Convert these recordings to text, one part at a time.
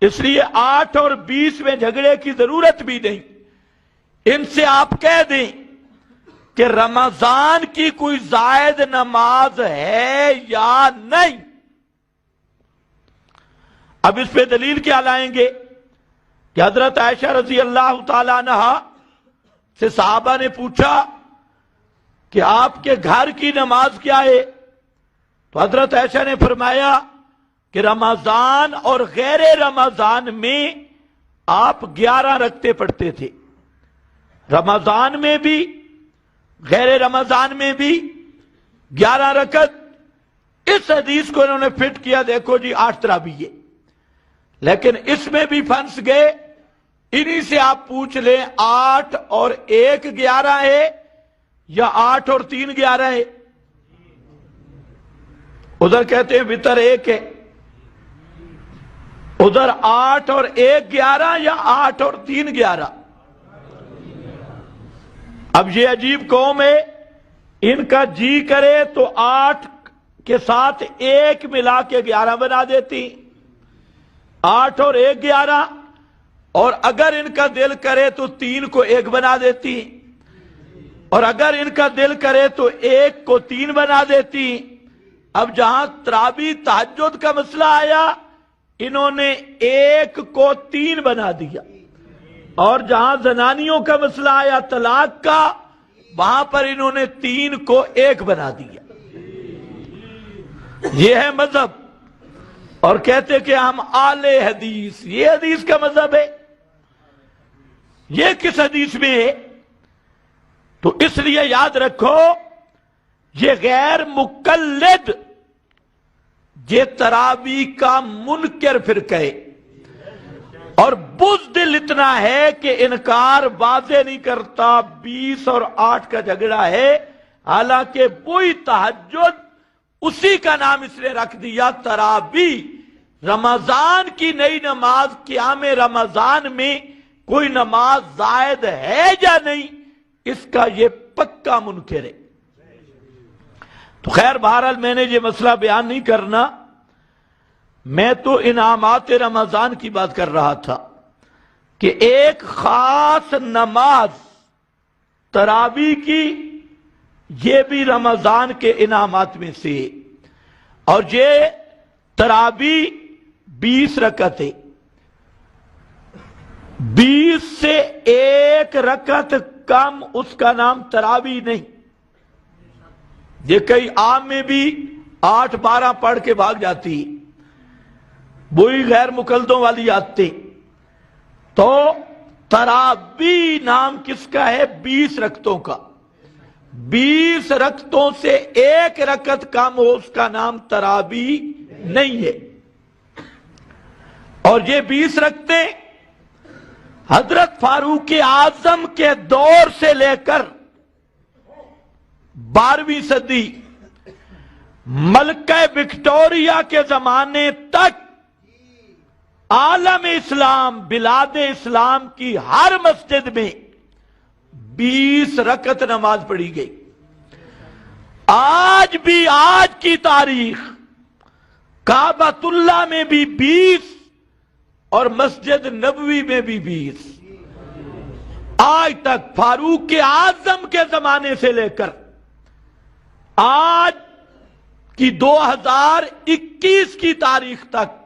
اس لیے 8 اور 20 میں جھگڑے کی ضرورت بھی نہیں. ان سے آپ کہہ دیں کہ رمضان کی کوئی زائد نماز ہے یا نہیں. اب اس پہ دلیل کیا لائیں گے کہ حضرت عائشہ رضی اللہ تعالیٰ عنہ سے صحابہ نے پوچھا کہ آپ کے گھر کی نماز کیا ہے؟ تو حضرت عائشہ نے فرمایا کہ رمضان اور غیر رمضان میں آپ 11 رکعتیں پڑھتے تھے. رمضان میں بھی غیر رمضان میں بھی 11 رکعت. اس حدیث کو انہوں نے فٹ کیا، دیکھو جی 8 تراویح ہے، لیکن اس میں بھی پھنس گئے. انہی سے آپ پوچھ لیں 8 اور 1 11 ہے یا 8 اور 3 11 ہے؟ ادھر کہتے ہیں وتر 1 ہے، ادھر 8 اور 1 11 یا 8 اور 3 11؟ اب یہ عجیب قوم ہے، ان کا جی کرے تو 8 کے ساتھ 1 ملا کے 11 بنا دیتی، 8 اور 1 11. اور اگر ان کا دل کرے تو 3 کو 1 بنا دیتی، اور اگر ان کا دل کرے تو 1 کو 3 بنا دیتی. اب جہاں تراویح تہجد کا مسئلہ آیا انہوں نے 1 کو 3 بنا دیا، اور جہاں زنانیوں کا مسئلہ آیا طلاق کا وہاں پر انہوں نے 3 کو 1 بنا دیا. یہ ہے مذہب، اور کہتے کہ ہم اہل حدیث. یہ حدیث کا مذہب ہے؟ یہ کس حدیث میں ہے؟ تو اس لیے یاد رکھو یہ غیر مقلد، یہ تراویح کا منکر فرقہ ہے، اور بزدل اتنا ہے کہ انکار واضح نہیں کرتا. 20 اور 8 کا جھگڑا ہے، حالانکہ وہی تہجد اسی کا نام اس نے رکھ دیا تراویح. رمضان کی نئی نماز قیام رمضان میں کوئی نماز زائد ہے یا نہیں، اس کا یہ پکا منکر ہے. تو خیر بہرحال میں نے یہ مسئلہ بیان نہیں کرنا، میں تو انعامات رمضان کی بات کر رہا تھا کہ ایک خاص نماز تراویح کی یہ بھی رمضان کے انعامات میں سے، اور یہ تراویح 20 رکعت ہے. 20 سے 1 رکعت کم اس کا نام تراویح نہیں. یہ کئی عام میں بھی 8 12 پڑھ کے بھاگ جاتی، وہی غیر مقلدوں والی آتے. تو تراویح نام کس کا ہے؟ 20 رکعتوں کا. 20 رکعتوں سے 1 رکعت کم ہو اس کا نام تراویح نہیں ہے. اور یہ 20 رکعتیں حضرت فاروق اعظم کے دور سے لے کر 12ویں صدی ملکہ وکٹوریہ کے زمانے تک عالم اسلام بلاد اسلام کی ہر مسجد میں 20 رکعت نماز پڑھی گئی. آج بھی آج کی تاریخ کعبۃ اللہ میں بھی 20 اور مسجد نبوی میں بھی 20. آج تک فاروق اعظم کے زمانے سے لے کر آج کی 2021 کی تاریخ تک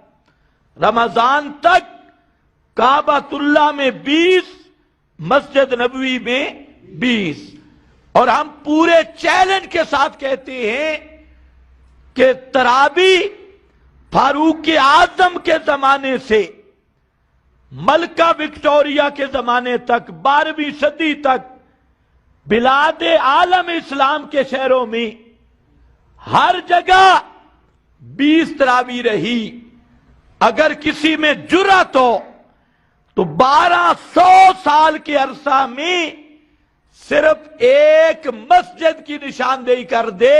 رمضان تک کعبۃ اللہ میں 20 مسجد نبوی میں 20. اور ہم پورے چیلنج کے ساتھ کہتے ہیں کہ تراویح فاروق اعظم کے زمانے سے ملکہ وکٹوریہ کے زمانے تک 12ویں صدی تک بلاد عالم اسلام کے شہروں میں ہر جگہ 20 تراویح رہی. اگر کسی میں جرأت ہو تو 1200 سال کے عرصہ میں صرف ایک مسجد کی نشاندہی کر دے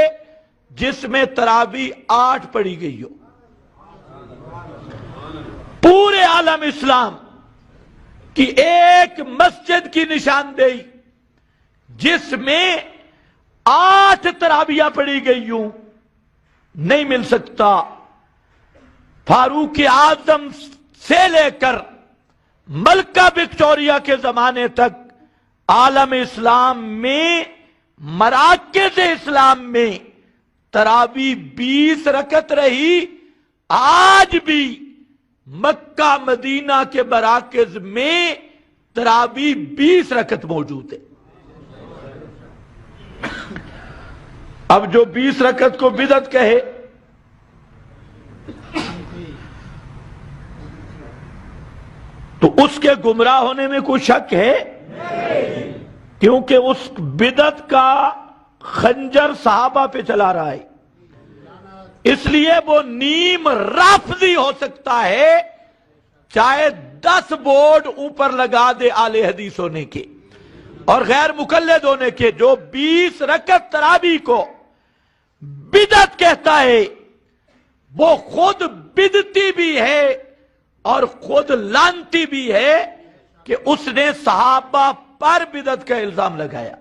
جس میں تراویح 8 پڑھی گئی ہو. پورے عالم اسلام کی ایک مسجد کی نشاندہی جس میں 8 تراویح پڑھی گئی ہوں نہیں مل سکتا. فاروق اعظم سے لے کر ملکہ وکٹوریہ کے زمانے تک عالم اسلام میں مراکز اسلام میں تراویح 20 رکعت رہی. آج بھی مکہ مدینہ کے مراکز میں تراویح 20 رکعت موجود ہے. اب جو 20 رکعت کو بدعت کہے تو اس کے گمراہ ہونے میں کوئی شک ہے؟ کیونکہ اس بدعت کا خنجر صحابہ پہ چلا رہا ہے. اس لیے وہ نیم رافضی ہو سکتا ہے چاہے 10 بورڈ اوپر لگا دے اہل حدیث ہونے کے اور غیر مقلد ہونے کے. جو 20 رکعت تراویح کو بدعت کہتا ہے وہ خود بدعتی بھی ہے اور خود لعنتی بھی ہے کہ اس نے صحابہ پر بدعت کا الزام لگایا.